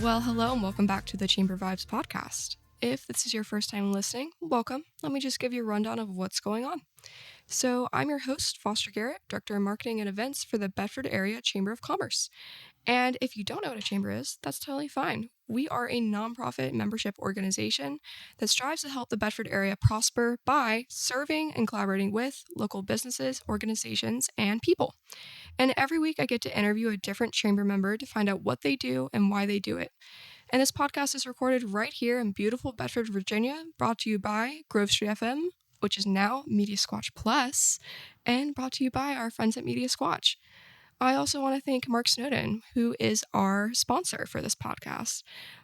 Well, hello and welcome back to the Chamber Vibes podcast. If this is your first time listening, welcome. Let me just give you a rundown of what's going on. So, I'm your host, Foster Garrett, Director of Marketing and Events for the Bedford Area Chamber of Commerce. And if you don't know what a chamber is, that's totally fine. We are a nonprofit membership organization that strives to help the Bedford area prosper by serving and collaborating with local businesses, organizations, and people. And every week I get to interview a different chamber member to find out what they do and why they do it. And this podcast is recorded right here in beautiful Bedford, Virginia, brought to you by Grove Street FM, which is now Media Squatch Plus, and brought to you by our friends at Media Squatch. I also want to thank Mark Snowden, who is our sponsor for this podcast.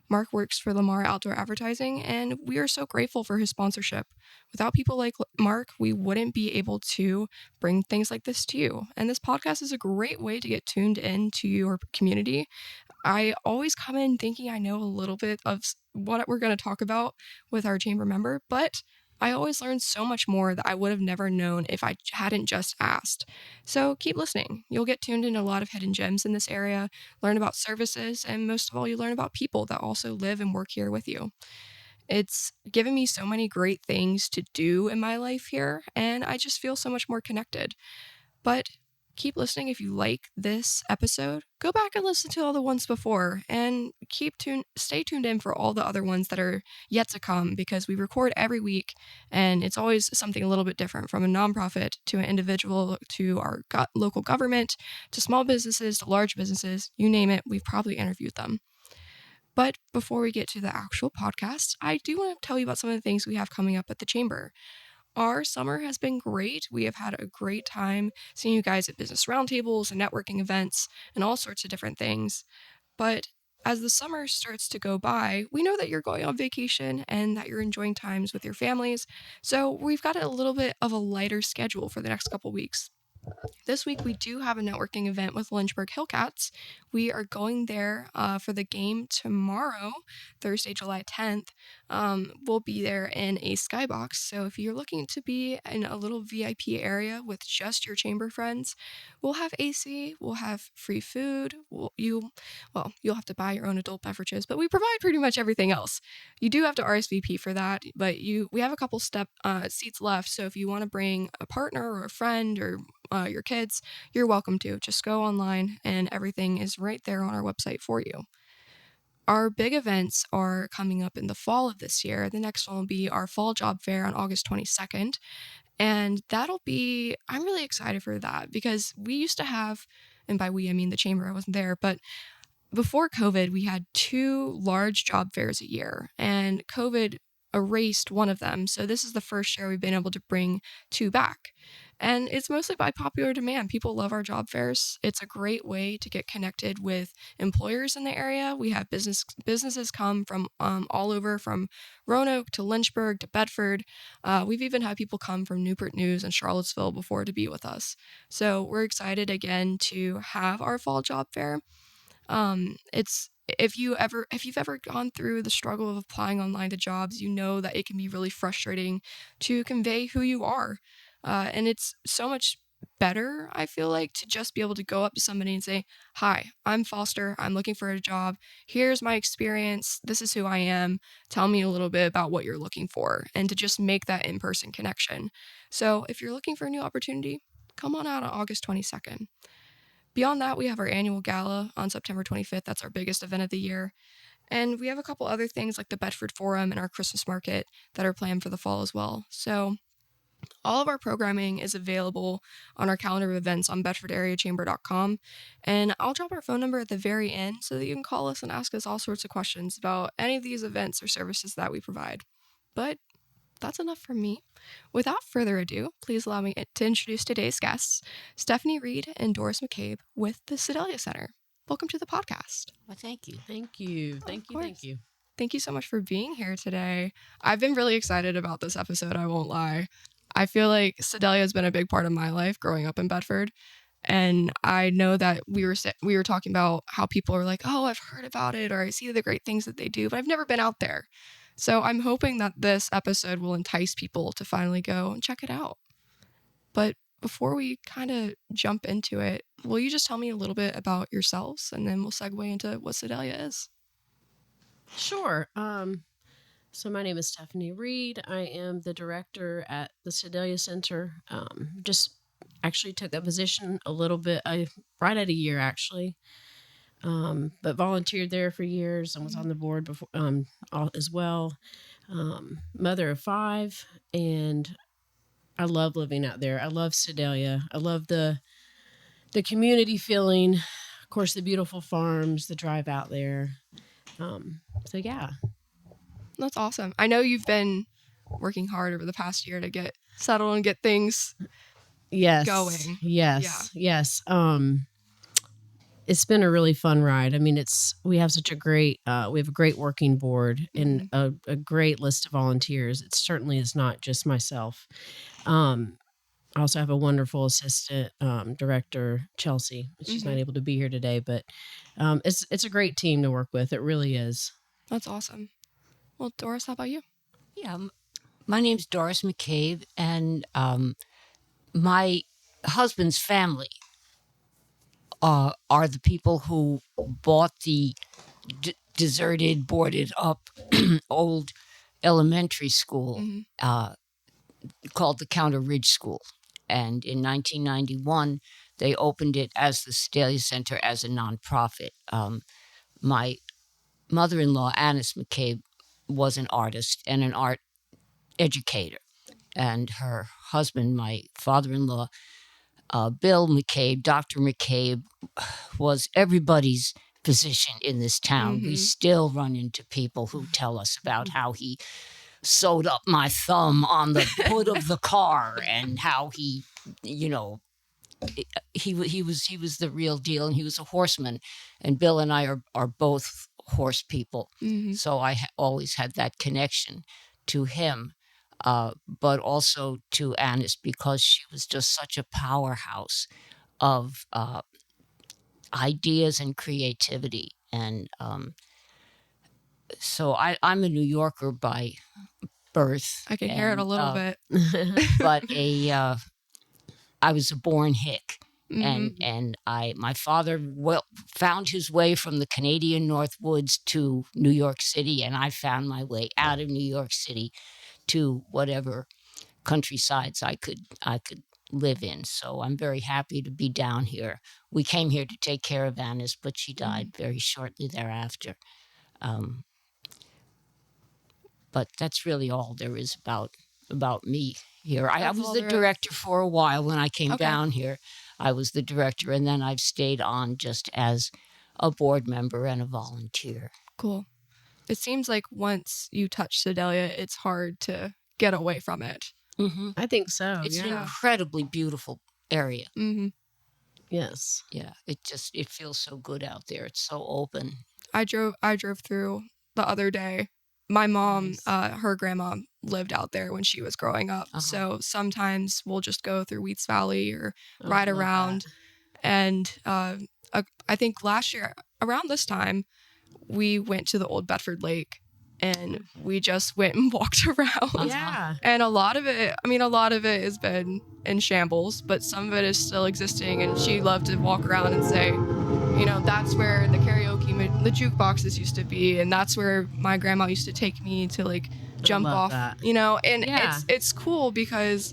Mark works for Lamar Outdoor Advertising, and we are so grateful for his sponsorship. Without people like Mark, we wouldn't be able to bring things like this to you. And this podcast is a great way to get tuned into your community. I always come in thinking I know a little bit of what we're going to talk about with our chamber member, but I always learn so much more that I would have never known if I hadn't just asked. So keep listening. You'll get tuned into a lot of hidden gems in this area, learn about services, and most of all, you learn about people that also live and work here with you. It's given me so many great things to do in my life here, and I just feel so much more connected. But keep listening. If you like this episode, go back and listen to all the ones before, and stay tuned in for all the other ones that are yet to come, because we record every week and it's always something a little bit different, from a nonprofit to an individual to our local government to small businesses to large businesses, you name it, we've probably interviewed them. But before we get to the actual podcast, I do want to tell you about some of the things we have coming up at the Chamber. Our summer has been great. We have had a great time seeing you guys at business roundtables and networking events and all sorts of different things. But as the summer starts to go by, we know that you're going on vacation and that you're enjoying times with your families. So we've got a little bit of a lighter schedule for the next couple weeks. This week, we do have a networking event with Lynchburg Hillcats. We are going there for the game tomorrow, Thursday, July 10th. We'll be there in a skybox. So if you're looking to be in a little VIP area with just your chamber friends, we'll have AC, we'll have free food. You'll have to buy your own adult beverages, but we provide pretty much everything else. You do have to RSVP for that, but we have a couple seats left. So if you want to bring a partner or a friend or your kids, you're welcome to. Just go online and everything is right there on our website for you. Our big events are coming up in the fall of this year. The next one will be our fall job fair on August 22nd. And I'm really excited for that, because we used to have, and by we, I mean the chamber, I wasn't there, but before COVID, we had 2 large job fairs a year, and COVID erased one of them. So this is the first year we've been able to bring 2 back. And it's mostly by popular demand. People love our job fairs. It's a great way to get connected with employers in the area. We have businesses come from all over, from Roanoke to Lynchburg to Bedford. We've even had people come from Newport News and Charlottesville before to be with us. So we're excited again to have our fall job fair. If you've ever gone through the struggle of applying online to jobs, you know that it can be really frustrating to convey who you are. And it's so much better, I feel like, to just be able to go up to somebody and say, "Hi, I'm Foster. I'm looking for a job. Here's my experience. This is who I am. Tell me a little bit about what you're looking for," and to just make that in-person connection. So if you're looking for a new opportunity, come on out on August 22nd. Beyond that, we have our annual gala on September 25th. That's our biggest event of the year. And we have a couple other things like the Bedford Forum and our Christmas market that are planned for the fall as well. So all of our programming is available on our calendar of events on bedfordareachamber.com. And I'll drop our phone number at the very end so that you can call us and ask us all sorts of questions about any of these events or services that we provide. But that's enough from me. Without further ado, please allow me to introduce today's guests, Stephanie Reed and Doris McCabe with the Sedalia Center. Welcome to the podcast. Well, thank you. Thank you. Thank you so much for being here today. I've been really excited about this episode, I won't lie. I feel like Sedalia has been a big part of my life growing up in Bedford. And I know that we were talking about how people are like, "Oh, I've heard about it," or "I see the great things that they do," but I've never been out there. So I'm hoping that this episode will entice people to finally go and check it out. But before we kind of jump into it, will you just tell me a little bit about yourselves, and then we'll segue into what Sedalia is? Sure. So my name is Stephanie Reed. I am the director at the Sedalia Center. Just actually took that position a little bit, right at a year actually, but volunteered there for years and was on the board before as well. Mother of 5, and I love living out there. I love Sedalia. I love the community feeling. Of course, the beautiful farms, the drive out there. So yeah. That's awesome. I know you've been working hard over the past year to get settled and get things going. Yes. It's been a really fun ride. I mean, we have such a great we have a great working board and a great list of volunteers. It certainly is not just myself. I also have a wonderful assistant director, Chelsea. She's not able to be here today, but it's a great team to work with. It really is. That's awesome. Well, Doris, how about you? Yeah, my name's Doris McCabe, and my husband's family are the people who bought the deserted, boarded up old elementary school called the Counter Ridge School. And in 1991, they opened it as the Sedalia Center as a nonprofit. My mother-in-law, Annis McCabe, was an artist and an art educator. And her husband, my father-in-law, Bill McCabe, Dr. McCabe, was everybody's physician in this town. We still run into people who tell us about how he sewed up my thumb on the hood of the car and how he, he was the real deal, and he was a horseman. And Bill and I are both horse people. So I always had that connection to him. But also to Annis, because she was just such a powerhouse of ideas and creativity. And so I'm a New Yorker by birth. I can hear it a little bit. But I was a born hick. And my father found his way from the Canadian North Woods to New York City, and I found my way out of New York City to whatever countrysides I could live in. So I'm very happy to be down here. We came here to take care of Annis, but she died very shortly thereafter. But that's really all there is about me here. I was the director for a while when I came down here. I was the director, and then I've stayed on just as a board member and a volunteer. Cool. It seems like once you touch Sedalia, it's hard to get away from it. I think so. It's an incredibly beautiful area. Yes. Yeah. It feels so good out there. It's so open. I drove through the other day. My mom, her grandma lived out there when she was growing up. So sometimes we'll just go through Wheats Valley or ride around. And I think last year around this time, we went to the old Bedford Lake and we just went and walked around. Yeah. And a lot of it has been in shambles, but some of it is still existing. And she loved to walk around and say, that's where the karaoke, the jukeboxes used to be. And that's where my grandma used to take me to like jump off, that. And it's cool because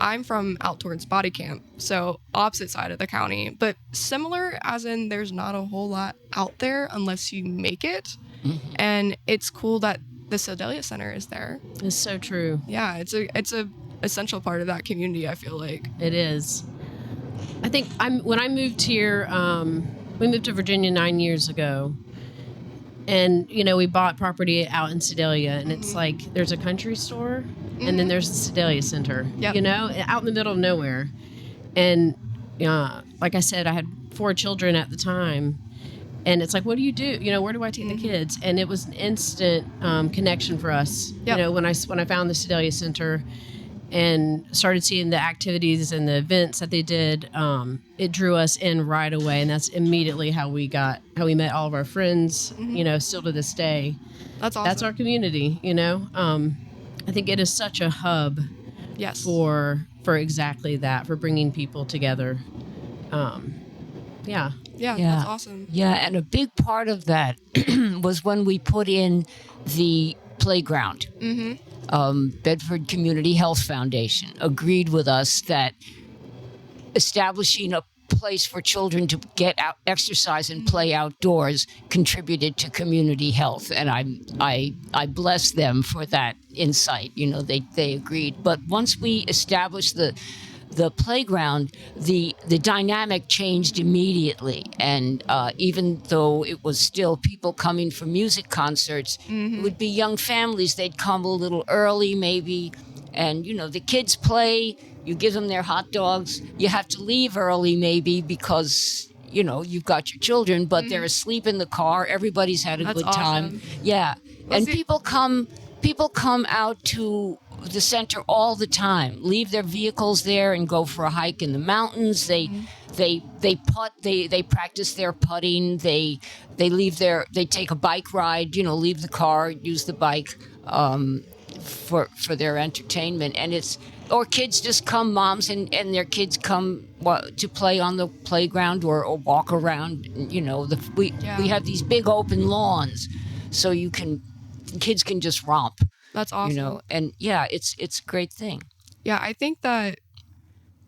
I'm from out towards Body Camp, so opposite side of the county, but similar as in there's not a whole lot out there unless you make it. And it's cool that the Sedalia Center is there. It's so true. Yeah, it's a essential part of that community, I feel like. It is. I think when I moved here, we moved to Virginia 9 years ago. And, we bought property out in Sedalia, and it's like there's a country store, and then there's the Sedalia Center, out in the middle of nowhere. And, like I said, I had 4 children at the time, and it's like, what do you do? Where do I take the kids? And it was an instant connection for us. When I found the Sedalia Center and started seeing the activities and the events that they did, it drew us in right away, and that's immediately how we met all of our friends. Still to this day. That's awesome. That's our community. I think it is such a hub. Yes. For exactly that, for bringing people together. Yeah. Yeah, that's awesome. Yeah, and a big part of that was when we put in the playground. Bedford Community Health Foundation agreed with us that establishing a place for children to get out, exercise, and play outdoors contributed to community health, and I bless them for that insight. You know, they agreed. But once we established the playground, the dynamic changed immediately. And even though it was still people coming for music concerts, it would be young families. They'd come a little early, maybe, and you know the kids play. You give them their hot dogs. You have to leave early, maybe, because you know you've got your children, but they're asleep in the car. Everybody's had a That's good time. awesome. Yeah, and people come out to the center all the time, leave their vehicles there and go for a hike in the mountains. They putt, they practice their putting. They take a bike ride, you know, leave the car, use the bike for their entertainment. And or kids just come, moms and their kids come to play on the playground or walk around. You know, we have these big open lawns, so kids can just romp. That's awesome. You know, and yeah, it's a great thing. Yeah, I think that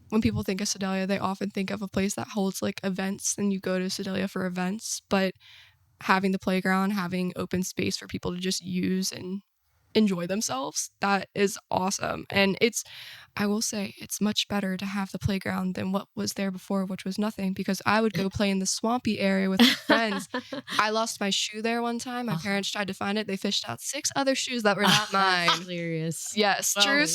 when people think of Sedalia, they often think of a place that holds like events, and you go to Sedalia for events, but having the playground, having open space for people to just use and enjoy themselves, that is awesome. And I will say, it's much better to have the playground than what was there before, which was nothing, because I would go play in the swampy area with my friends. I lost my shoe there one time. My parents tried to find it. They fished out 6 other shoes that were not mine. Hilarious. Yes, true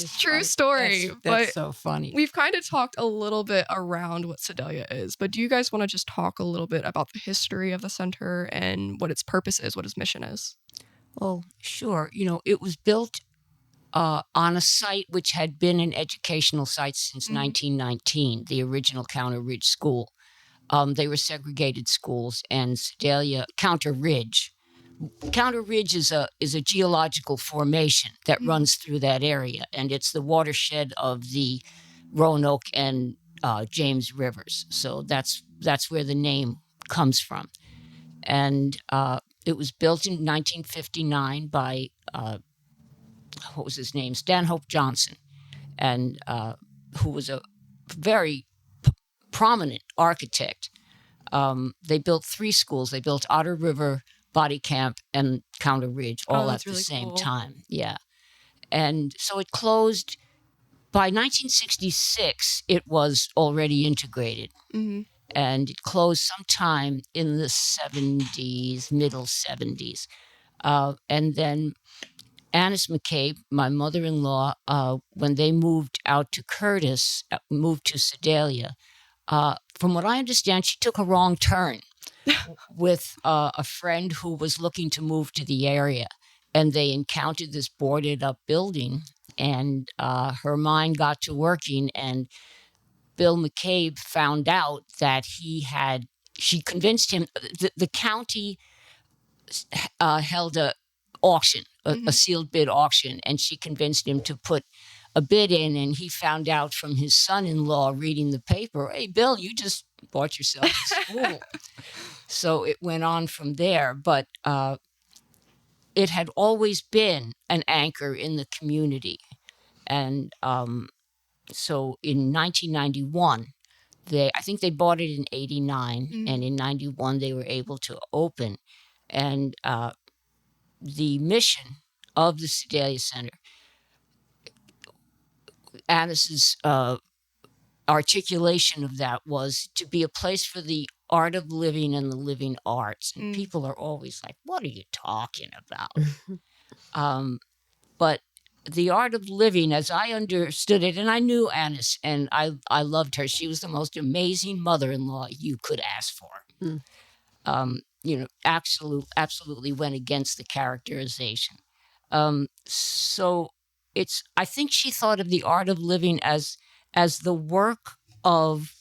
story. That's so funny. We've kind of talked a little bit around what Sedalia is, but do you guys want to just talk a little bit about the history of the center and what its purpose is, what its mission is? Well, sure. You know, it was built on a site which had been an educational site since 1919, the original Counter Ridge School. They were segregated schools, and Sedalia, Counter Ridge is a geological formation that runs through that area, and it's the watershed of the Roanoke and James Rivers. So that's where the name comes from. And it was built in 1959 by what was his name? Stanhope Johnson, and who was a very prominent architect. They built 3 schools. They built Otter River, Body Camp, and Counter Ridge all at the same time. Yeah. And so it closed. By 1966, it was already integrated. And it closed sometime in the 70s, middle 70s. And then Annis McCabe, my mother-in-law, when they moved out to Curtis, moved to Sedalia, from what I understand, she took a wrong turn with a friend who was looking to move to the area. And they encountered this boarded-up building, and her mind got to working, and Bill McCabe found out that she convinced him, the county held a auction, a sealed bid auction, and she convinced him to put a bid in, and he found out from his son-in-law reading the paper, hey, Bill, you just bought yourself a school. So it went on from there, but it had always been an anchor in the community. And so in 1991, I think they bought it in 89, and in 91 they were able to open. And the mission of the Sedalia Center, Annis's articulation of that was to be a place for the art of living and the living arts. And people are always like, what are you talking about? But the art of living, as I understood it, and I knew Annis, and I loved her. She was the most amazing mother-in-law you could ask for. You know, absolutely went against the characterization. So I think she thought of the art of living as the work of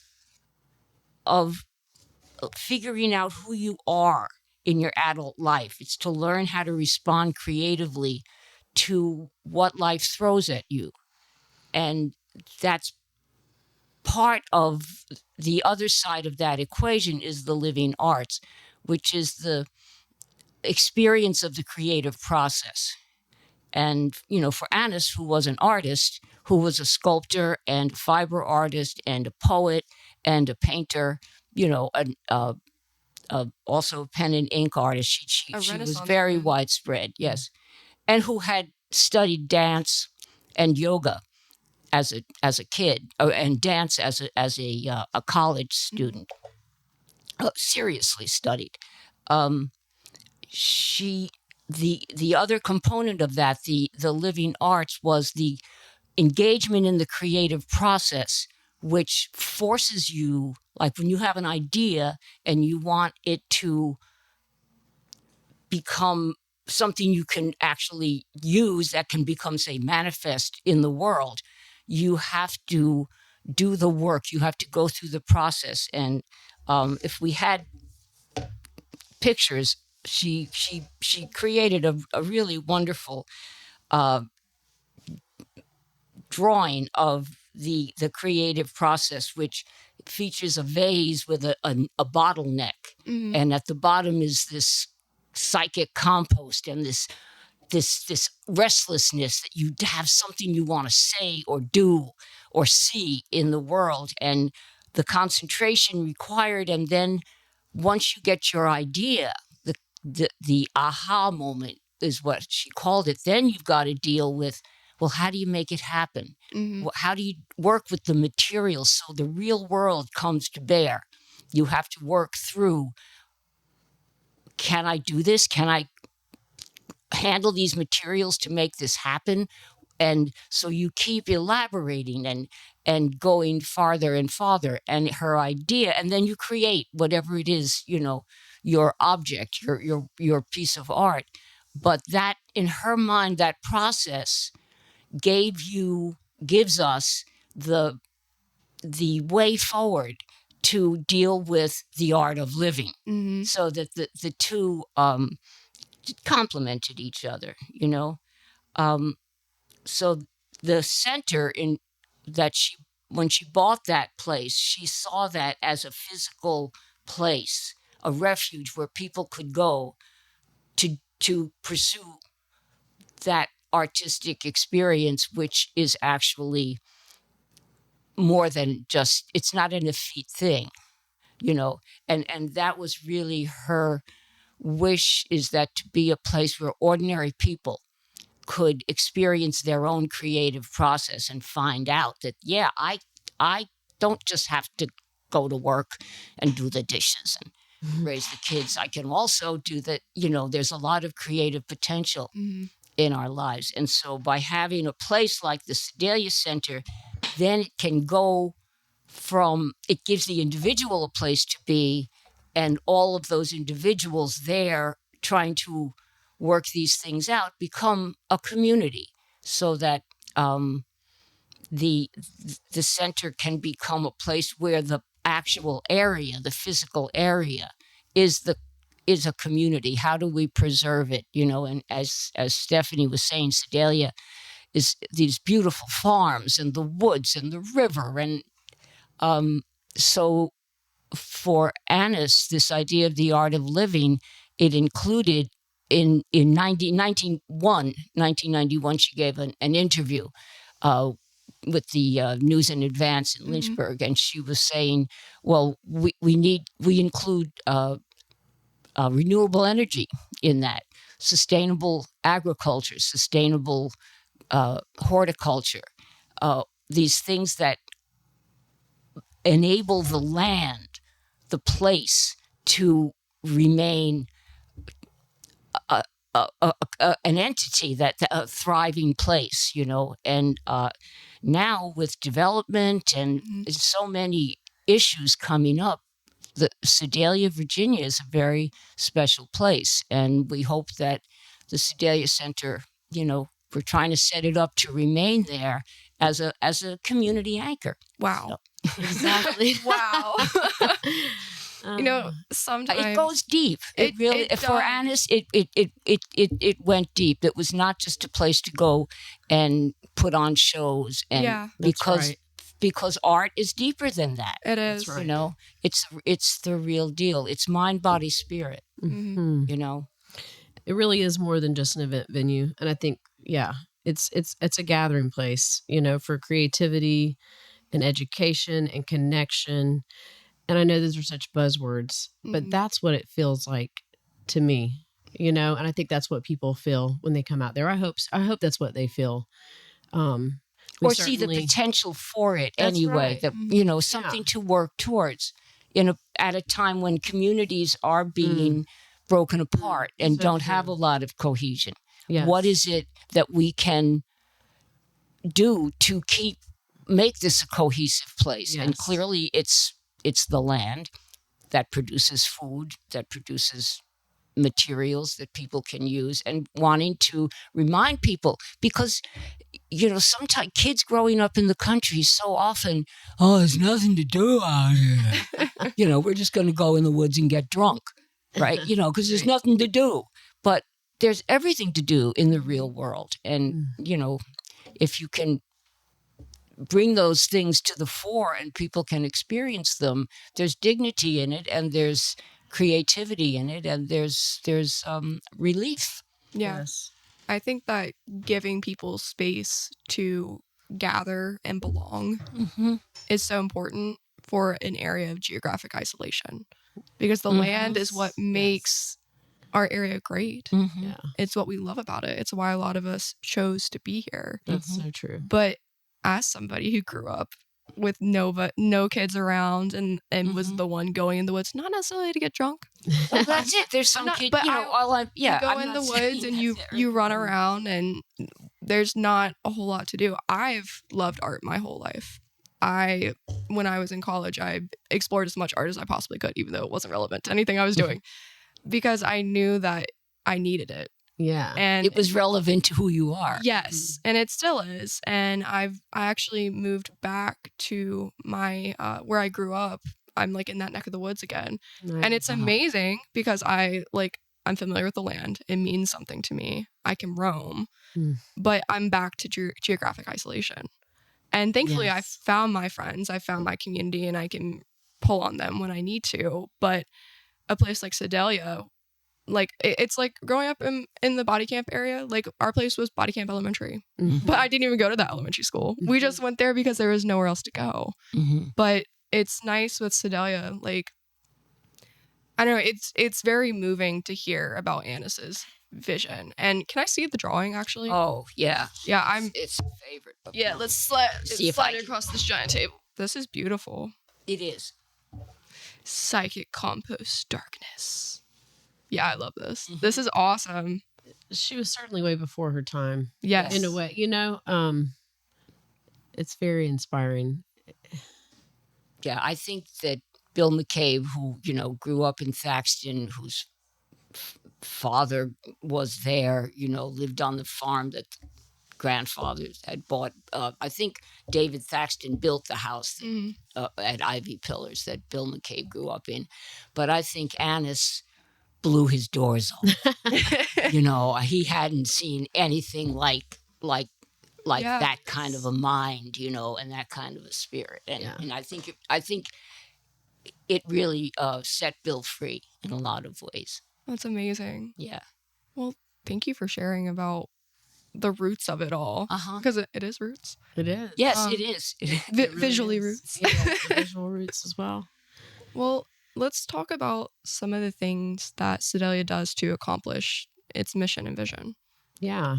figuring out who you are in your adult life. It's to learn how to respond creatively to what life throws at you. And that's part of the other side of that equation is the living arts, which is the experience of the creative process. And, for Anis, who was an artist, who was a sculptor and a fiber artist and a poet and a painter, also a pen and ink artist. She was very widespread, yes. And who had studied dance and yoga as a kid, and dance as a college student. Seriously studied. The other component of that, the living arts, was the engagement in the creative process, which forces you, like when you have an idea and you want it to become something you can actually use that can become, say, manifest in the world, you have to do the work. You have to go through the process. And if we had pictures, she created a really wonderful drawing of the creative process, which features a vase with a bottleneck, and at the bottom is this psychic compost and this restlessness that you have something you want to say or do or see in the world, and the concentration required. And then once you get your idea, the aha moment is what she called it. Then you've got to deal with, well, how do you make it happen? How do you work with the materials so the real world comes to bear? You have to work through, can I do this? Can I handle these materials to make this happen? And so you keep elaborating and going farther and farther, and her idea, and then you create whatever it is, your object, your piece of art. But that, in her mind, that process gives us the way forward to deal with the art of living, so that the two complemented each other, So the center when she bought that place, she saw that as a physical place, a refuge where people could go to pursue that artistic experience, which is actually more than just, it's not an effete thing, and that was really her wish, is that to be a place where ordinary people could experience their own creative process and find out that, yeah, I don't just have to go to work and do the dishes and raise the kids. I can also do that. There's a lot of creative potential in our lives. And so by having a place like the Sedalia Center, then it can go from, it gives the individual a place to be, and all of those individuals there trying to work these things out become a community, so that the center can become a place where the actual area, the physical area, is a community. How do we preserve it? And as Stephanie was saying, Sedalia is these beautiful farms and the woods and the river, and so for Anis, this idea of the art of living, it included in 1991, she gave an interview with the News in Advance in Lynchburg, and she was saying, well, we include renewable energy in that, sustainable agriculture, sustainable horticulture, these things that enable the land, the place, to remain an entity, that a thriving place, and now with development and so many issues coming up, the Sedalia, Virginia is a very special place, and we hope that the Sedalia Center, we're trying to set it up to remain there as a community anchor. Wow. So. Exactly. Wow. Sometimes it goes deep. It really, it for Anis, it went deep. It was not just a place to go and put on shows, and because because art is deeper than that. It is. right. You know, it's the real deal. It's mind, body, spirit. Mhm. You know, It really is more than just an event venue, and I think it's a gathering place, for creativity and education and connection. And I know those are such buzzwords, but that's what it feels like to me, and I think that's what people feel when they come out there. I hope that's what they feel. We or see the certainly- potential for it That's anyway. right. That something to work towards at a time when communities are being broken apart and So don't true. have a lot of cohesion. Yes. What is it that we can do to make this a cohesive place? And Yes. clearly, it's the land that produces food, that produces materials that people can use, and wanting to remind people, because sometimes kids growing up in the country so often, there's nothing to do out here. We're just going to go in the woods and get drunk, right? Because there's nothing to do. But there's everything to do in the real world. And, if you can bring those things to the fore and people can experience them, there's dignity in it, and there's creativity in it, and there's relief. Yeah. Yes. I think that giving people space to gather and belong is so important for an area of geographic isolation, because the land is what makes our area great. Yeah. It's what we love about it. It's why a lot of us chose to be here. That's so true. But as somebody who grew up with no kids around and was the one going in the woods, not necessarily to get drunk. Well, that's it. There's some kids, but you go in the woods and you run around, and there's not a whole lot to do. I've loved art my whole life. When I was in college, I explored as much art as I possibly could, even though it wasn't relevant to anything I was doing, because I knew that I needed it. Yeah. And it was relevant to who you are. Yes, and it still is. And I actually moved back to my where I grew up. I'm like in that neck of the woods again. Nice. And it's amazing because I'm familiar with the land. It means something to me. I can roam. But I'm back to geographic isolation. And thankfully I found my friends, I found my community, and I can pull on them when I need to. But a place like Sedalia, it's like growing up in the body camp area. Like, our place was Body Camp Elementary, but I didn't even go to that elementary school. We just went there because there was nowhere else to go. But it's nice with Sedalia. Like, I don't know, it's very moving to hear about Annis's vision. And can I see the drawing actually? Oh yeah, yeah. It's a favorite. Yeah. Let's slide it across this giant table. This is beautiful. It is. Psychic compost darkness. Yeah, I love this. This is awesome. She was certainly way before her time. Yes. In a way, it's very inspiring. Yeah, I think that Bill McCabe, who, grew up in Thaxton, whose father was there, lived on the farm that grandfathers had bought. I think David Thaxton built the house at Ivy Pillars that Bill McCabe grew up in. But I think Annis blew his doors off. He hadn't seen anything like that kind of a mind, and that kind of a spirit. And I think it really set Bill free in a lot of ways. That's amazing. Yeah. Well, thank you for sharing about the roots of it all. Because it is roots. It is. Yes, it is. Visually roots. Yeah, visual roots as well. Well, let's talk about some of the things that Sedalia does to accomplish its mission and vision. Yeah.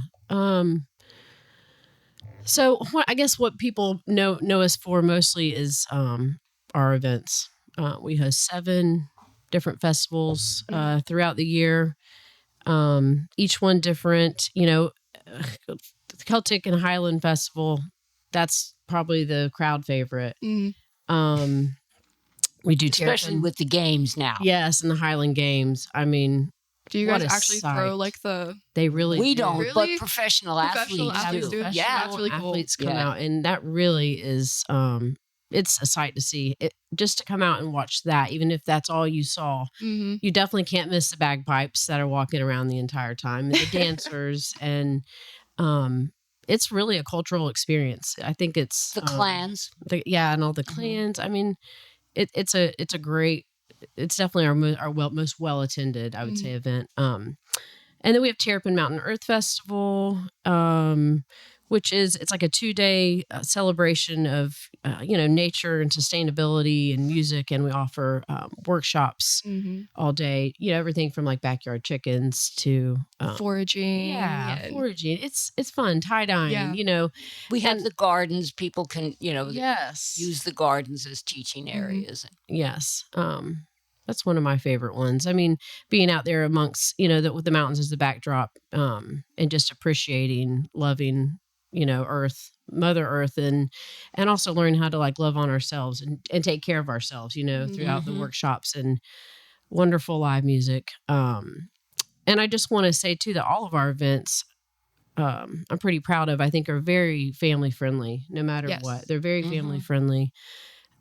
So I guess what people know us for mostly is our events. We host 7 different festivals throughout the year. Each one different. The Celtic and Highland Festival, that's probably the crowd favorite. We do especially with the games now. Yes, and the Highland Games. I mean, do you guys actually throw They really we do. don't, Really? but professional athletes do. Yeah, that's really cool. Athletes come out, and that really is it's a sight to see. Just to come out and watch that, even if that's all you saw, you definitely can't miss the bagpipes that are walking around the entire time, and the dancers, and it's really a cultural experience. I think it's The clans. And all the clans. I mean, it's a great. It's definitely our most well attended, I would say, event. And then we have Terrapin Mountain Earth Festival, which it's like a 2-day celebration of nature and sustainability and music, and we offer workshops all day. Everything from like backyard chickens to foraging. Yeah, foraging. It's fun. Tie dyeing. Yeah. We have the gardens. People can yes, use the gardens as teaching areas. Yes. That's one of my favorite ones. I mean, being out there amongst, with the mountains as the backdrop, and just appreciating, loving, Mother Earth, and also learning how to like love on ourselves and take care of ourselves, throughout the workshops, and wonderful live music. And I just want to say too, that all of our events, I'm pretty proud of, I think are very family friendly, no matter what. They're very family friendly.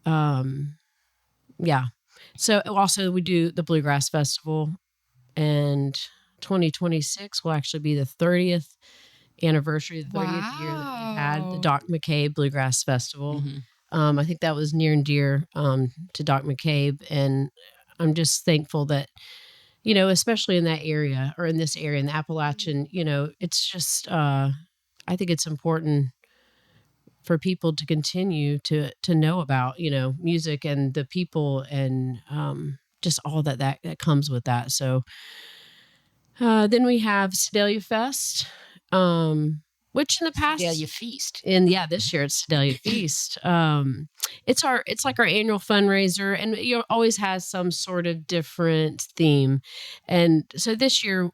Yeah. So also we do the Bluegrass Festival, and 2026 will actually be the 30th anniversary, the 30th year that we had the Doc McCabe Bluegrass Festival. I think that was near and dear to Doc McCabe, and I'm just thankful that, especially in that area, or in this area, in the Appalachian, it's just, I think it's important for people to continue to know about, music and the people, and just all that comes with that. So then we have Sedalia Fest, which in the past, Sedalia Feast, and this year it's Sedalia Feast. It's like our annual fundraiser, and it always has some sort of different theme. And so this year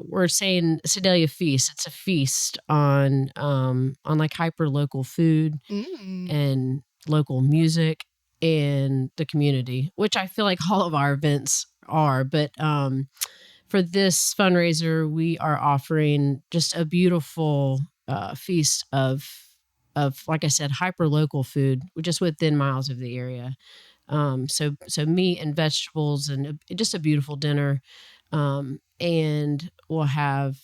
we're saying Sedalia Feast. It's a feast on like hyper local food and local music and the community, which I feel like all of our events are. But for this fundraiser, we are offering just a beautiful feast of, like I said, hyper local food, just within miles of the area. So meat and vegetables, and just a beautiful dinner. And we'll have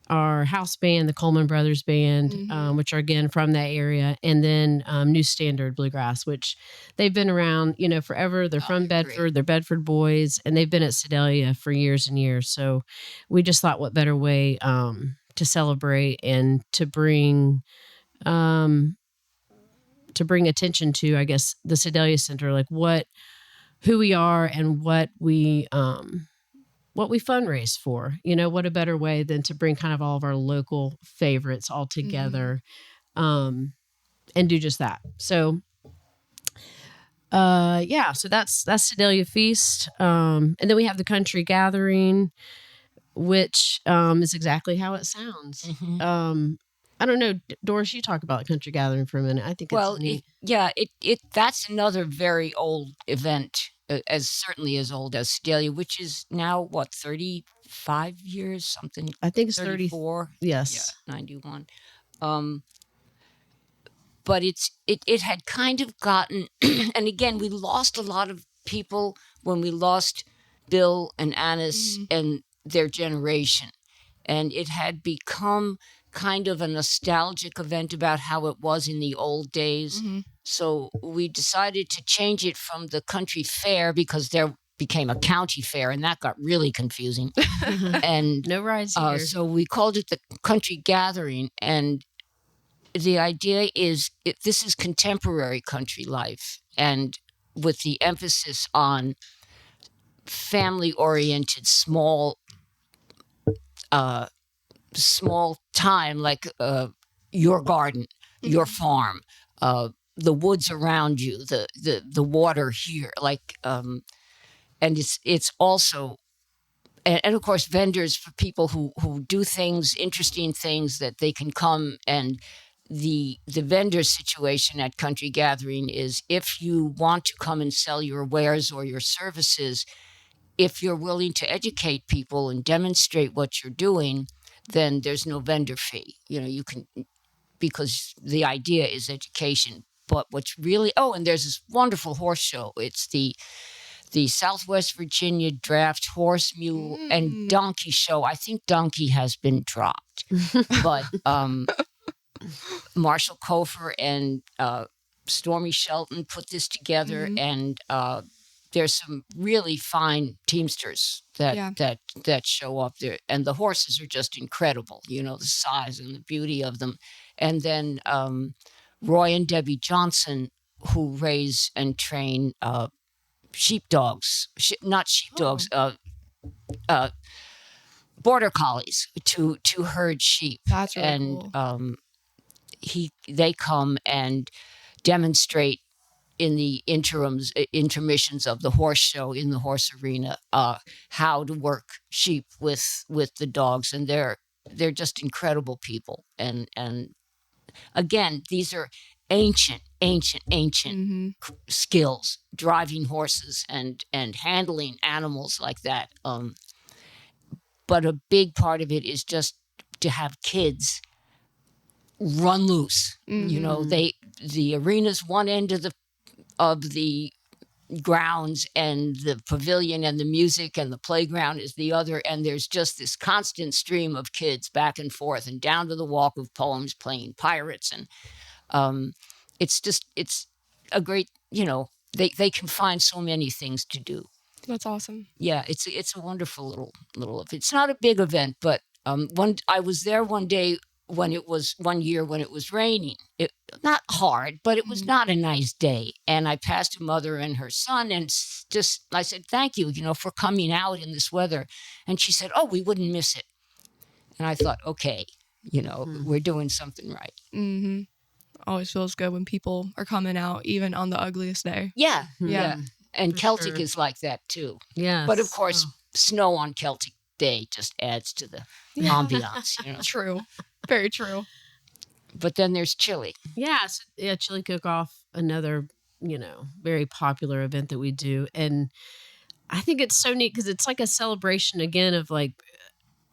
our house band, the Coleman Brothers Band, which are again from that area, and then New Standard Bluegrass, which they've been around, forever. They're from Bedford. Great. They're Bedford boys, and they've been at Sedalia for years and years. So we just thought, what better way to celebrate and to bring attention to, I guess, the Sedalia Center, like who we are and what we fundraise for. What a better way than to bring kind of all of our local favorites all together, and do just that. So so that's Sedalia Feast. And then we have the Country Gathering, which is exactly how it sounds. I don't know, Doris, you talk about Country Gathering for a minute. I think it's neat. That's another very old event, as certainly as old as Sedalia, which is now 35 years, something. I think it's 34. Yes, 91. But it had kind of gotten, and again, we lost a lot of people when we lost Bill and Annis and their generation, and it had become kind of a nostalgic event about how it was in the old days. So we decided to change it from the country fair, because there became a county fair, and that got really confusing. And no rides here. So we called it the Country Gathering, and the idea is this is contemporary country life, and with the emphasis on family-oriented small time, like your garden, your farm, the woods around you, the water here, like, and it's also, and of course vendors for people who do things, interesting things that they can come. And the vendor situation at Country Gathering is, if you want to come and sell your wares or your services, if you're willing to educate people and demonstrate what you're doing, then there's no vendor fee. You can, because the idea is education. But what's really, and there's this wonderful horse show. It's the the Southwest Virginia Draft Horse, Mule, and Donkey Show. I think Donkey has been dropped, but Marshall Kofer and Stormy Shelton put this together, and there's some really fine teamsters that show up there, and the horses are just incredible. The size and the beauty of them. And then Roy and Debbie Johnson, who raise and train sheepdogs, not sheepdogs, border collies to herd sheep. That's really cool. They come and demonstrate in the intermissions of the horse show in the horse arena how to work sheep with the dogs, and they're just incredible people. And again, these are ancient skills, driving horses and handling animals like that. But a big part of it is just to have kids run loose. The arena's one end of the grounds, and the pavilion and the music and the playground is the other, and there's just this constant stream of kids back and forth and down to the Walk of Poems playing pirates. And it's a great, they can find so many things to do. That's awesome. Yeah, it's a wonderful little. It's not a big event, but I was there one day when it was raining. Not hard, but it was not a nice day. And I passed a mother and her son, and I said, "Thank you, for coming out in this weather." And she said, "Oh, we wouldn't miss it." And I thought, okay, we're doing something right. Mm-hmm. Always feels good when people are coming out, even on the ugliest day. Yeah. And Celtic is like that too. Yeah. But of course, snow on Celtic Day just adds to the ambiance. True. Very true. But then there's chili. Yeah. Chili cook-off, another, very popular event that we do. And I think it's so neat because it's like a celebration again of like,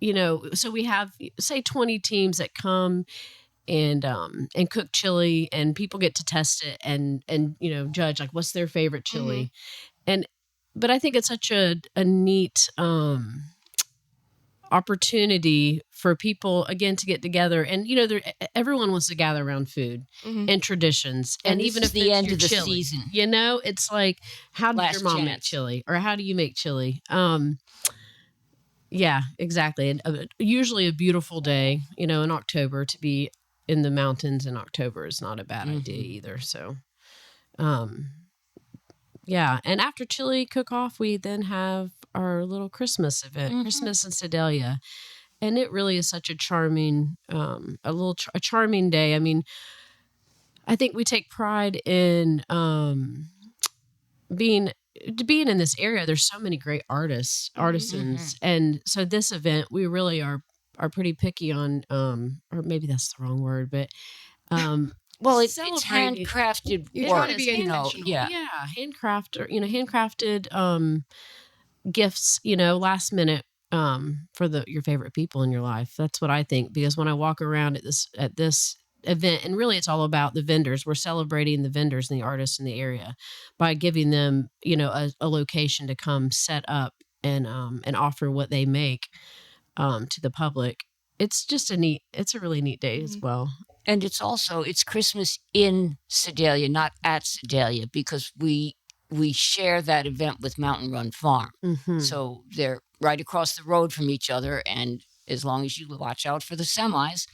so we have, say, 20 teams that come and cook chili, and people get to test it and judge like what's their favorite chili. But I think it's such a neat opportunity for people again to get together, and everyone wants to gather around food and traditions, and even if the it's end your of the chili, season, it's like, how did your mom make chili, or how do you make chili? Yeah, exactly. And usually a beautiful day, in October, to be in the mountains in October is not a bad idea either. So, yeah. And after chili cook-off, we then have our little Christmas event, Christmas in Sedalia. And it really is such a charming, a charming day. I mean, I think we take pride in being in this area. There's so many great artisans. And so this event, we really are pretty picky on, or maybe that's the wrong word, but well, it's handcrafted work. Handcrafted gifts, last minute for your favorite people in your life. That's what I think, because when I walk around at this event, and really it's all about the vendors. We're celebrating the vendors and the artists in the area by giving them, a location to come set up and offer what they make to the public. It's a really neat day as well. And it's Christmas in Sedalia, not at Sedalia, because we share that event with Mountain Run Farm. So they're right across the road from each other, and as long as you watch out for the semis,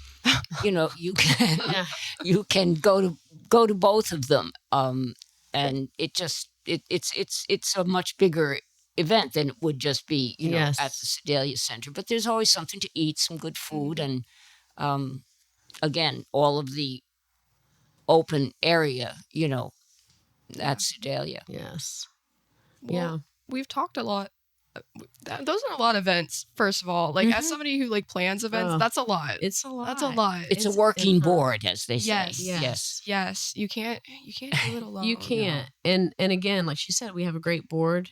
you can go to both of them. And it's a much bigger event than it would just be, at the Sedalia Center. But there's always something to eat, some good food, and again, all of the open area, at Sedalia. Yes. Well, we've talked a lot. Those are a lot of events, first of all. Like, as somebody who plans events, that's a lot. It's a lot. That's a lot. It's a working board, as they say. Yes. You can't do it alone. You can't. And again, like she said, we have a great board.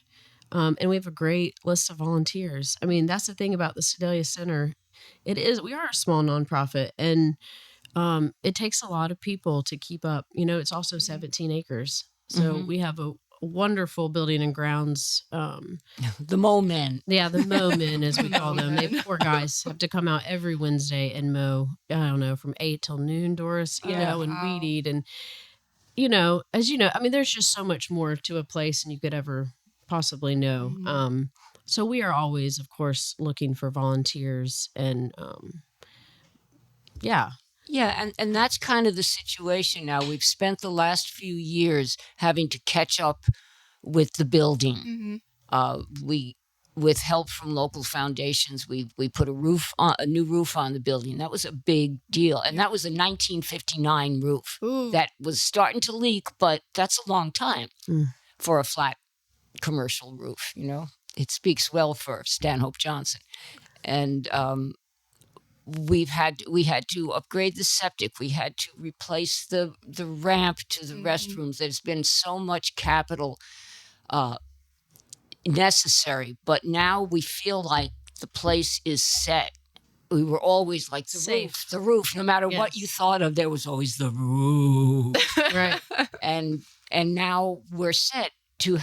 And we have a great list of volunteers. I mean, that's the thing about the Sedalia Center. We are a small nonprofit, and it takes a lot of people to keep up. It's also 17 acres. So we have a wonderful building and grounds. The Mo Men. Yeah, the mow men, as we The call mow them. They men. poor guys have to come out every Wednesday and mow, I don't know, from 8 till noon, Doris, Oh, and wow. weed eat. And, as you know, I mean, there's just so much more to a place than you could ever possibly know. Mhm. So we are always, of course, looking for volunteers and, yeah. Yeah, and that's kind of the situation now. We've spent the last few years having to catch up with the building. We, with help from local foundations, we put a new roof on the building. That was a big deal, and that was a 1959 roof Ooh. that was starting to leak, but that's a long time for a flat commercial roof. It speaks well for Stanhope Johnson, and we had to upgrade the septic. We had to replace the ramp to the restrooms. There's been so much capital necessary, but now we feel like the place is set. We were always like the roof. No matter what you thought of, there was always the roof. Right. And now we're set to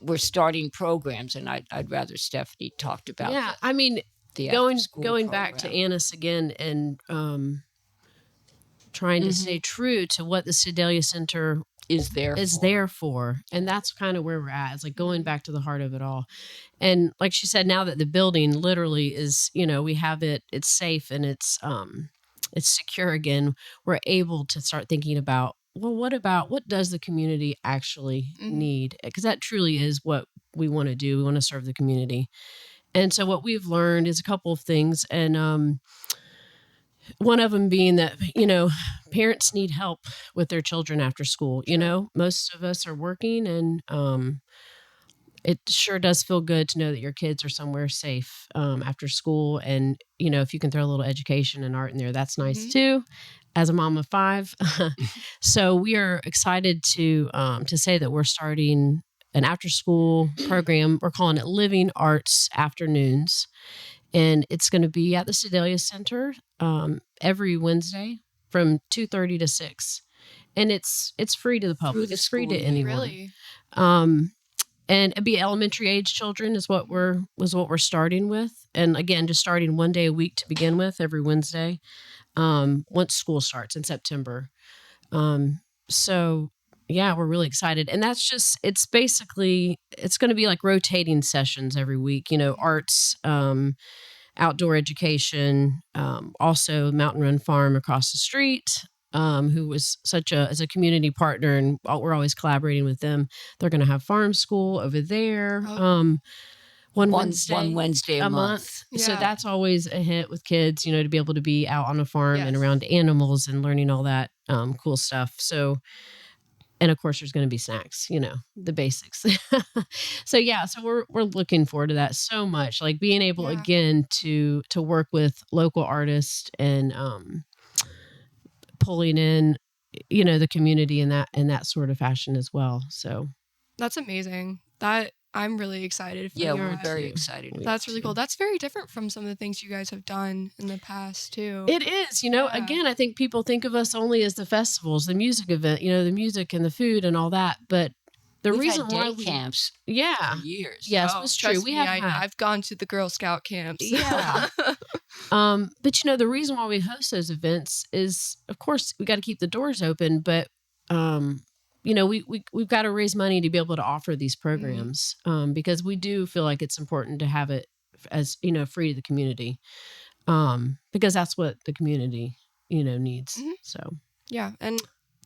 we're starting programs, and I'd rather Stephanie talked about. Yeah, I mean, the going back to Annis again and trying to stay true to what the Sedalia Center is there for. And that's kind of where we're at. It's like going back to the heart of it all. And like she said, now that the building literally is, we have it's safe and it's secure again, we're able to start thinking about, well, what does the community actually need? Because that truly is what we want to do. We want to serve the community. And so what we've learned is a couple of things. And one of them being that, parents need help with their children after school. Most of us are working, and it sure does feel good to know that your kids are somewhere safe after school. And, if you can throw a little education and art in there, that's nice too, as a mom of 5. So we are excited to say that we're starting an after-school program. We're calling it Living Arts Afternoons. And it's going to be at the Sedalia Center every Wednesday from 2:30 to 6. And it's free to the public. It's free to anyone. Really? And it'd be elementary age children is what we're starting with. And again, just starting one day a week to begin with every Wednesday once school starts in September. So yeah, we're really excited. And that's it's going to be like rotating sessions every week, arts, outdoor education, also Mountain Run Farm across the street, who was as a community partner, and we're always collaborating with them. They're going to have farm school over there. One Wednesday a month. Yeah. So that's always a hit with kids, to be able to be out on a farm and around animals and learning all that cool stuff. So, and of course, there's going to be snacks, the basics. So we're looking forward to that so much. Like being able again to work with local artists and pulling in, the community in that sort of fashion as well. So that's amazing. That I'm really excited for. Yeah, that. we're very excited. That's really cool. That's very different from some of the things you guys have done in the past too. It is, again, I think people think of us only as the festivals, the music event, the music and the food and all that. But We've reason had why camps for years. Yes, it's true. We have. I've gone to the Girl Scout camps. Yeah. But the reason why we host those events is, of course, we got to keep the doors open, but we've got to raise money to be able to offer these programs because we do feel like it's important to have it as free to the community because that's what the community needs. So yeah, and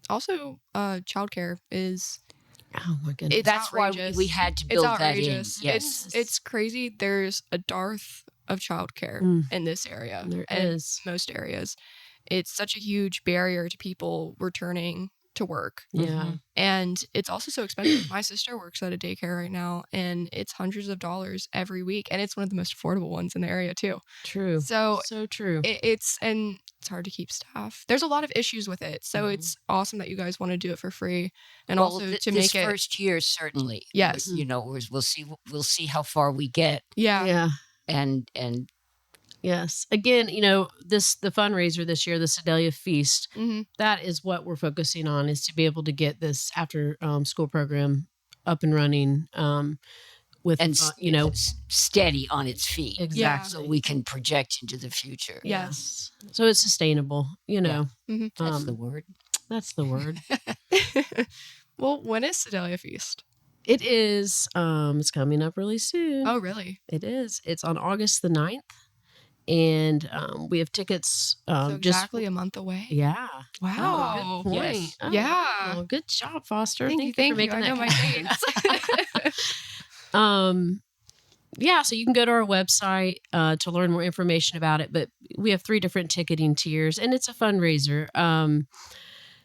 also childcare is. Oh my goodness! That's outrageous. Why we had to build that in. Yes, it's crazy. There's a dearth of childcare in this area. There is most areas. It's such a huge barrier to people returning to work. Yeah. And it's also so expensive. My sister works at a daycare right now, and it's hundreds of dollars every week, and it's one of the most affordable ones in the area too. True. So true. It's hard to keep staff. There's a lot of issues with it. So it's awesome that you guys want to do it for free, and also to make it first year certainly. Yes. We'll see how far we get. Yeah. Yeah. And yes. Again, the fundraiser this year, the Sedalia Feast, Mm-hmm. that is what we're focusing on, is to be able to get this after school program up and running. With And steady on its feet. Exactly. So we can project into the future. Yes. So it's sustainable, That's the word. That's the word. Well, when is Sedalia Feast? It is, it's coming up really soon. Oh, really? It is. It's on August the 9th. And we have tickets. So exactly a month away? Yeah. Wow. Oh, good point. Yes. Oh, Yeah. wow. Good job, Foster. Thank you for making I know my dates. Yeah, so you can go to our website to learn more information about it. But we have 3 different ticketing tiers, and it's a fundraiser.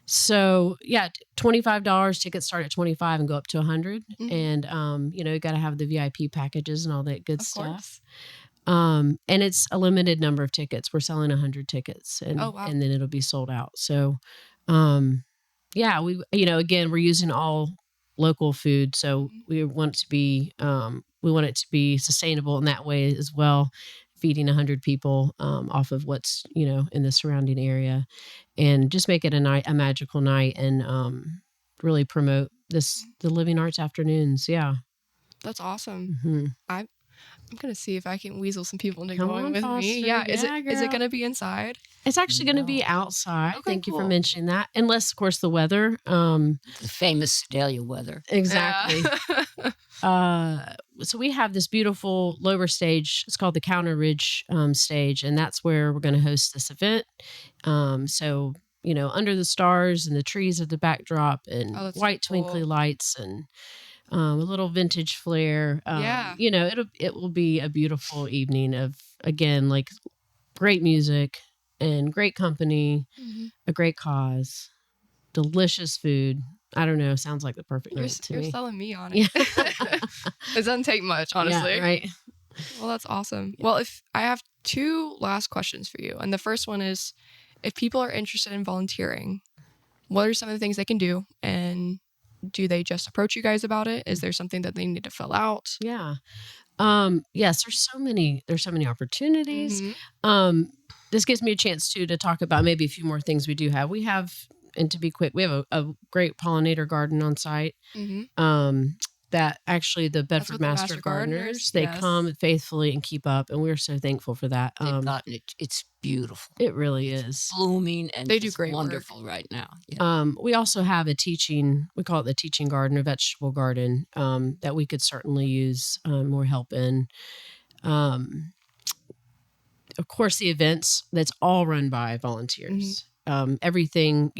So yeah, $25 tickets start at $25 and go up to $100, and you got to have the VIP packages and all that good stuff. And it's a limited number of tickets. We're selling 100 tickets, and and then it'll be sold out. So, yeah, we again we're using all local food, so we want it to be sustainable in that way as well. Feeding 100 people off of what's in the surrounding area, and just make it a magical night, and really promote the Living Arts Afternoons. Yeah, that's awesome. Mm-hmm. I'm gonna see if I can weasel some people into Come going on, with Foster. me. Yeah, is it girl. gonna be inside? It's actually going to be outside. Okay, Thank you for cool. mentioning that. Unless, of course, the weather. The famous Sedalia weather. Exactly. Yeah. So we have this beautiful lower stage. It's called the Counter Ridge stage, and that's where we're going to host this event. So under the stars and the trees at the backdrop, and white twinkly lights, and a little vintage flair. Yeah. It will be a beautiful evening of, again, like great music and great company, a great cause, delicious food. I don't know. Sounds like the perfect night to me. You're selling me on it. It doesn't take much, honestly. Yeah, right. Well, that's awesome. Well, if I have 2 last questions for you, and the first one is, if people are interested in volunteering, what are some of the things they can do, and do they just approach you guys about it? Is there something that they need to fill out? Yeah. Yes, there's so many opportunities. This gives me a chance to talk about maybe a few more things we do have. We have, and to be quick, we have a great pollinator garden on site. That actually the Bedford Master Gardeners, they come faithfully and keep up, and we're so thankful for that. They've gotten it. It's beautiful. It really is. It's blooming, and they do great wonderful work right now. Yeah. We also have we call it the teaching garden, a vegetable garden, that we could certainly use more help in. Of course, the events, that's all run by volunteers. Everything,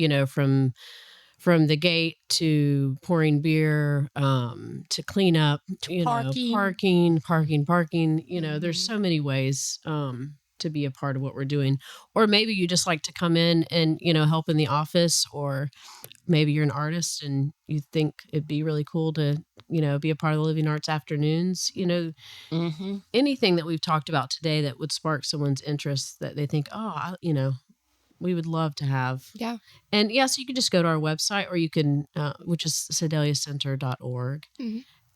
from the gate to pouring beer, to clean up, parking. There's so many ways to be a part of what we're doing. Or maybe you just like to come in and, help in the office, or maybe you're an artist and you think it'd be really cool to, be a part of the Living Arts Afternoons. Anything that we've talked about today that would spark someone's interest, that they think, we would love to have. Yeah. And so you can just go to our website, or you can, which is sedaliacenter.org,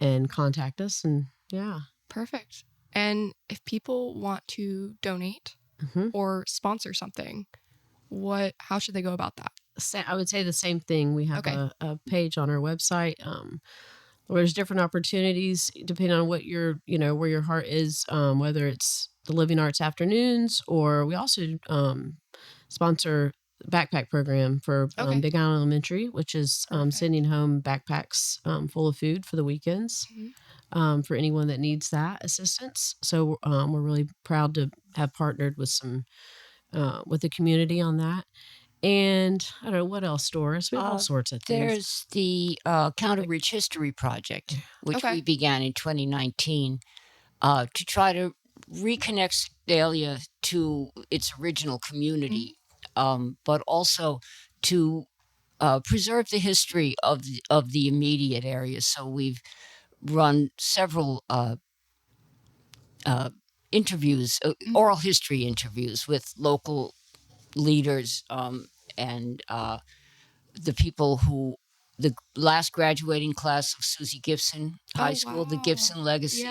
and contact us. And Perfect. And if people want to donate or sponsor something, how should they go about that? I would say the same thing. We have a page on our website where there's different opportunities depending on what where your heart is, whether it's the Living Arts Afternoons, or we also sponsor backpack program for Big Island Elementary, which is sending home backpacks full of food for the weekends for anyone that needs that assistance. So we're really proud to have partnered with with the community on that. And I don't know what else, Doris. We have all sorts of things. There's the Counter Ridge History Project, which we began in 2019 to try to reconnect Sedalia to its original community, but also to preserve the history of the immediate area. So we've run several interviews, oral history interviews with local leaders and the people the last graduating class of Susie Gibson High School, the Gibson Legacy,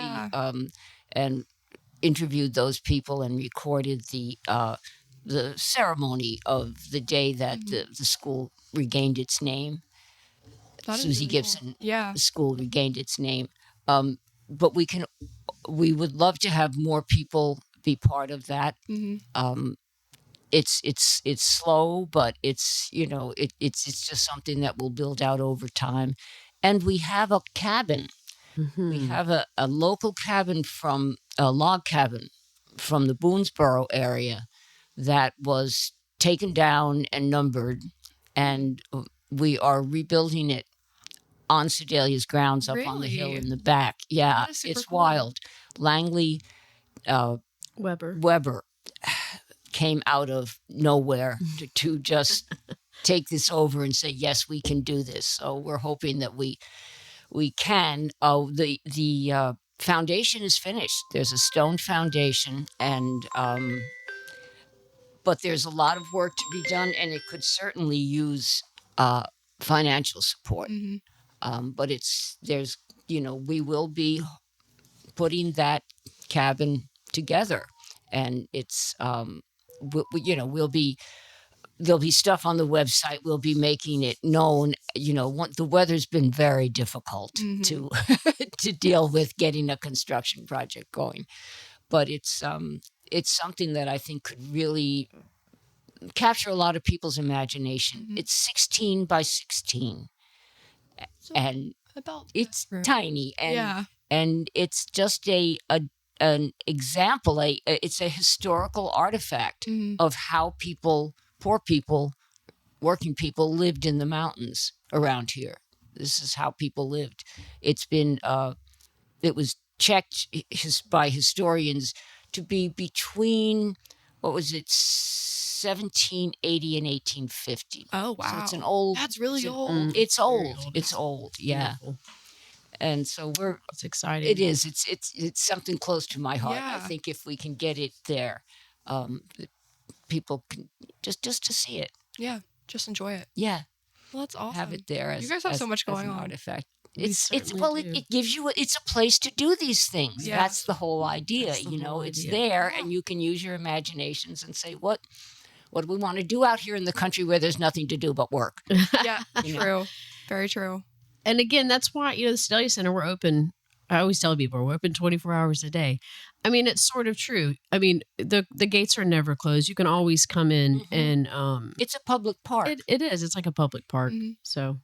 and interviewed those people and recorded the ceremony of the day that the school regained its name. That is Susie really cool. Gibson Yeah. School regained its name. But we would love to have more people be part of that. It's slow, but it's just something that will build out over time. And we have a cabin. We have a local cabin a log cabin from the Boonesboro area that was taken down and numbered, and we are rebuilding it on Sedalia's grounds up on the hill Really? in the back. Yeah, That is super it's cool. wild. Langley Weber. came out of nowhere to just take this over and say, yes, we can do this. So we're hoping that we can. The foundation is finished. There's a stone foundation, and but there's a lot of work to be done, and it could certainly use financial support. But we will be putting that cabin together, and it's there'll be stuff on the website. We'll be making it known. The weather's been very difficult to to deal with getting a construction project going, but it's something that I think could really capture a lot of people's imagination. It's 16 by 16, So and about it's that room. tiny, and Yeah. and it's just an example. It's a historical artifact of how poor people, working people, lived in the mountains around here. This is how people lived. It's been it was checked by historians to be between, what was it, 1780 and 1850. Oh, wow. So it's an old. That's really old. It's Very old. old. It's old. Yeah. Beautiful. And so It's exciting. it is. It's something close to my heart. I Yeah. think if we can get it there, people can just to see it. Yeah. Just enjoy it. Yeah, Well, that's awesome. have it there as You guys have so much as going an on. artifact. We It's certainly do. it gives you it's a place to do these things. Yeah. That's the whole idea. That's the whole It's idea. there, Yeah. and you can use your imaginations and say what do we want to do out here in the country where there's nothing to do but work. Yeah. You know. True. Very true. And again, that's why, the Sedalia Center, we're open. I always tell people we're open 24 hours a day. I mean, it's sort of true. I mean, the gates are never closed. You can always come in and It's a public park. it is. It's like a public park. So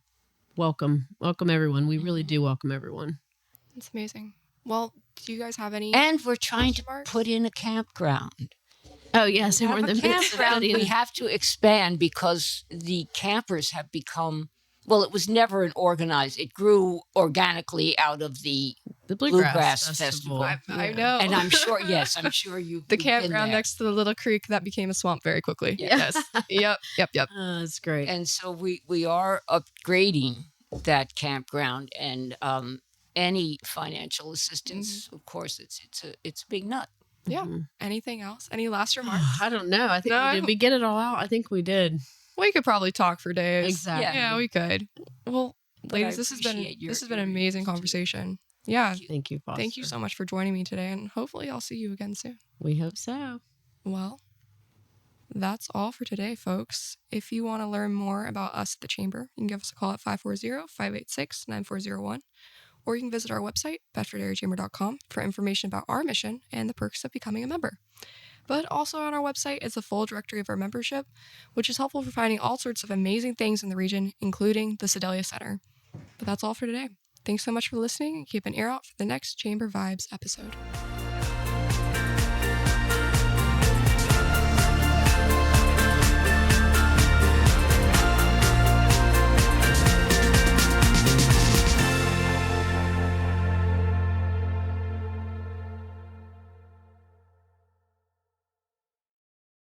welcome everyone. We really do welcome everyone. That's amazing. Well, do you guys have any? And we're trying to Remarks? put in a campground. Oh yes, and we're in the midst of Campground it. we have to expand because the campers have become, well, it was never an organized, it grew organically out of the The Bluegrass Festival. Festival. I know. and I'm sure you the campground next to the little creek that became a swamp very quickly. Yes. Yep. Oh, that's great. And so we are upgrading that campground, and any financial assistance, of course, it's a big nut. Yeah. Anything else? Any last remarks? I don't know. I think No, did we get it all out? I think we did. We could probably talk for days. Exactly. Yeah, we could. Well, But ladies, I this has appreciate been an your amazing interest. conversation. Yeah. Thank you, Foster. Thank you so much for joining me today, and hopefully I'll see you again soon. We hope so. Well, that's all for today, folks. If you want to learn more about us at the Chamber, you can give us a call at 540-586-9401, or you can visit our website, bedfordareachamber.com, for information about our mission and the perks of becoming a member. But also on our website is a full directory of our membership, which is helpful for finding all sorts of amazing things in the region, including the Sedalia Center. But that's all for today. Thanks so much for listening, and keep an ear out for the next Chamber Vibes episode.